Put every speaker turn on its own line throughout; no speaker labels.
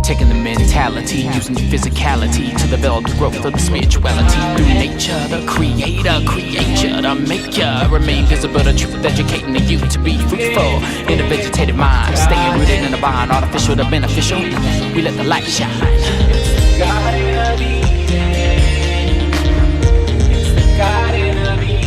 Taking the mentality, using the physicality to develop the growth of the spirituality. Through nature, the creator, creature, the maker. Remain visible, the truth, educating the youth to be fruitful in a vegetative mind. Staying rooted in the mind, artificial to beneficial. We let the light shine. It's the Garden of Eden. It's the Garden of Eden.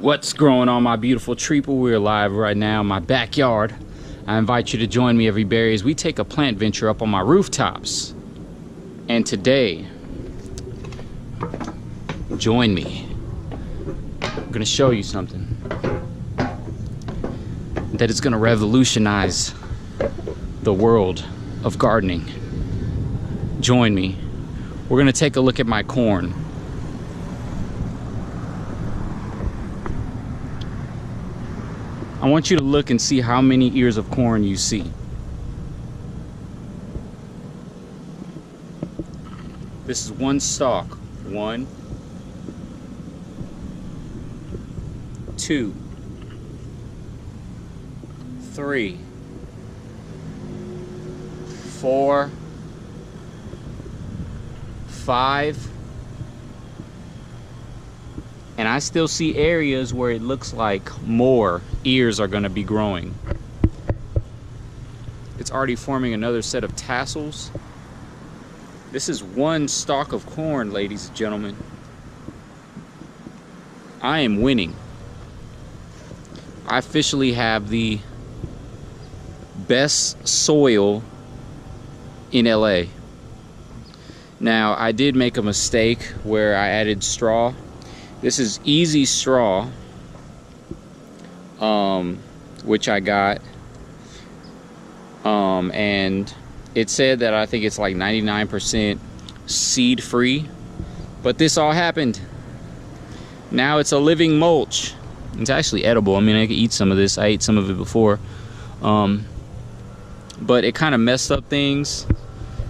What's growing on, my beautiful treeple? We're live right now in my backyard. I invite you to join me every berry as we take a plant venture up on my rooftops. And today, join me. I'm gonna show you something that is gonna revolutionize the world of gardening. Join me. We're gonna take a look at my corn. I want you to look and see how many ears of corn you see. This is one stalk. 1, 2, 3, 4, 5. And I still see areas where it looks like more ears are gonna be growing. It's already forming another set of tassels. This is one stalk of corn, ladies and gentlemen. I am winning. I officially have the best soil in LA. Now, I did make a mistake where I added straw. This is easy straw, which I got, and it said that I think it's like 99% seed free, but this all happened. Now it's a living mulch. It's actually edible. I mean, I could eat some of this. I ate some of it before, but it kind of messed up things.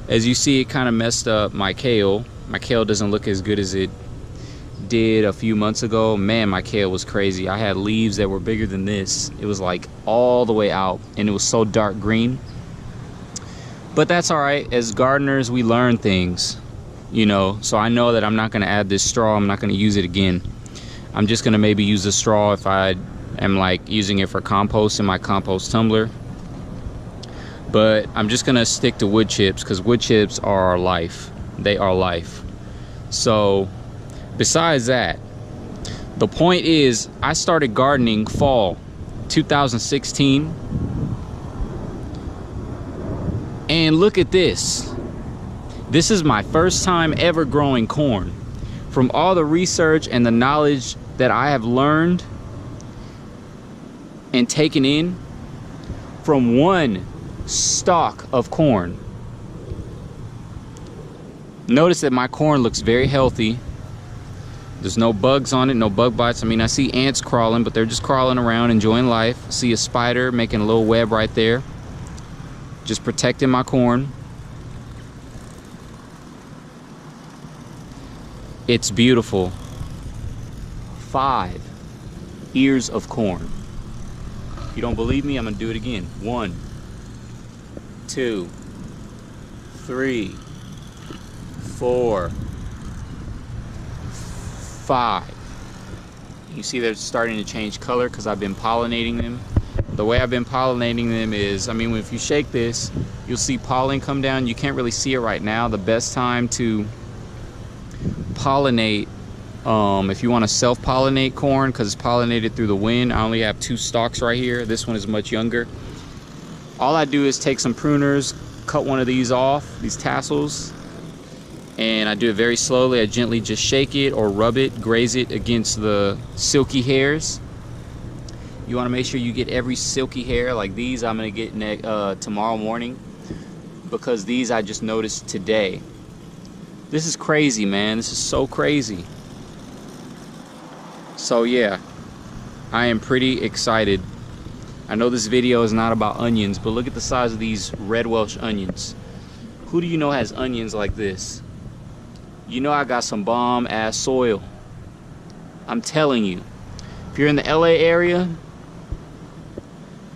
As you see, it kind of messed up my kale. My kale doesn't look as good as it did a few months ago. Man, my kale was crazy. I had leaves that were bigger than this. It was like all the way out, and it was so dark green. But that's all right. As gardeners, we learn things, you know. So I know that I'm not going to add this straw. I'm not going to use it again. I'm just going to maybe use the straw if I am like using it for compost in my compost tumbler. But I'm just going to stick to wood chips because wood chips are our life. They are life. So besides that, the point is, I started gardening fall 2016. And look at this. This is my first time ever growing corn. From all the research and the knowledge that I have learned and taken in from one stalk of corn. Notice that my corn looks very healthy. There's no bugs on it, no bug bites. I mean, I see ants crawling, but they're just crawling around, enjoying life. I see a spider making a little web right there, just protecting my corn. It's beautiful. 5 ears of corn. If you don't believe me, I'm gonna do it again. 1, 2, 3, 4, 5. You see they're starting to change color because I've been pollinating them. The way I've been pollinating them is, I mean, if you shake this, you'll see pollen come down. You can't really see it right now. The best time to pollinate, if you want to self-pollinate corn, because it's pollinated through the wind. I only have 2 stalks right here. This one is much younger. All I do is take some pruners, cut one of these off, these tassels, and I do it very slowly. I gently just shake it or rub it, graze it against the silky hairs. You want to make sure you get every silky hair. Like these I'm gonna get tomorrow morning, because these I just noticed today. This is crazy, man. This is so crazy. So yeah, I am pretty excited. I know this video is not about onions, but look at the size of these red Welsh onions. Who do you know has onions like this? You know I got some bomb ass soil. I'm telling you. If you're in the LA area,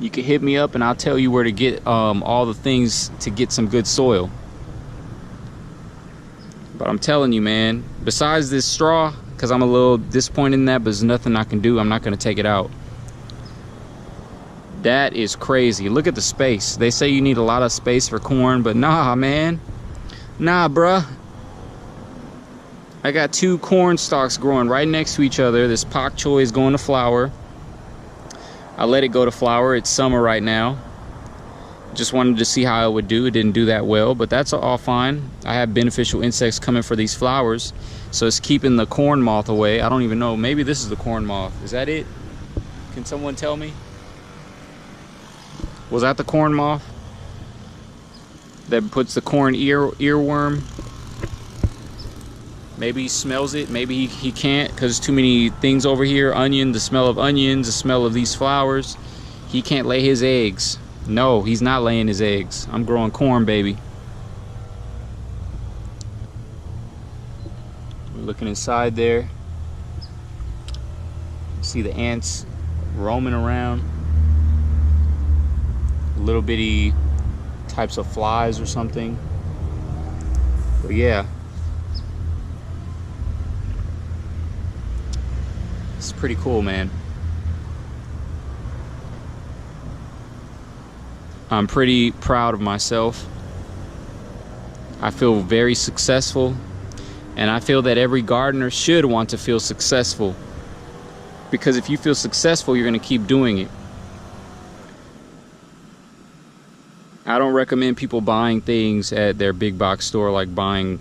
you can hit me up and I'll tell you where to get all the things to get some good soil. But I'm telling you, man, besides this straw, because I'm a little disappointed in that, but there's nothing I can do. I'm not going to take it out. That is crazy. Look at the space. They say you need a lot of space for corn, but nah, man. Nah, bruh. I got 2 corn stalks growing right next to each other. This pak choi is going to flower. I let it go to flower. It's summer right now. Just wanted to see how it would do. It didn't do that well, but that's all fine. I have beneficial insects coming for these flowers, so it's keeping the corn moth away. I don't even know. Maybe this is the corn moth. Is that it? Can someone tell me? Was that the corn moth that puts the corn earworm? Maybe he smells it. Maybe he can't, because there's too many things over here. Onion, the smell of onions, the smell of these flowers. He can't lay his eggs. No, he's not laying his eggs. I'm growing corn, baby. We're looking inside there. See the ants roaming around. Little bitty types of flies or something. But yeah, it's pretty cool, man. I'm pretty proud of myself. I feel very successful, and I feel that every gardener should want to feel successful, because if you feel successful, you're going to keep doing it. I don't recommend people buying things at their big box store, like buying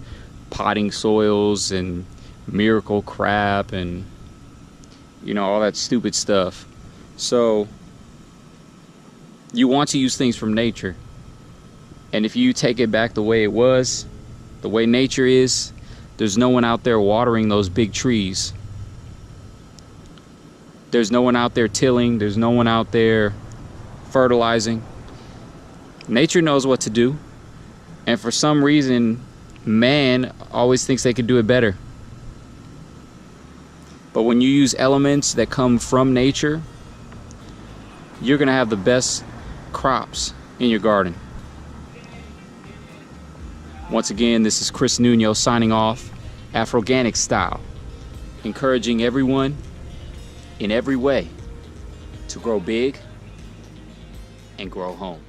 potting soils and miracle crap and, you know, all that stupid stuff. So you want to use things from nature, and if you take it back the way it was, the way nature is, there's no one out there watering those big trees. There's no one out there tilling. There's no one out there fertilizing. Nature knows what to do, and for some reason man always thinks they could do it better. But when you use elements that come from nature, you're gonna have the best crops in your garden. Once again, this is Chris Nuno signing off, Afroganic style, encouraging everyone in every way to grow big and grow home.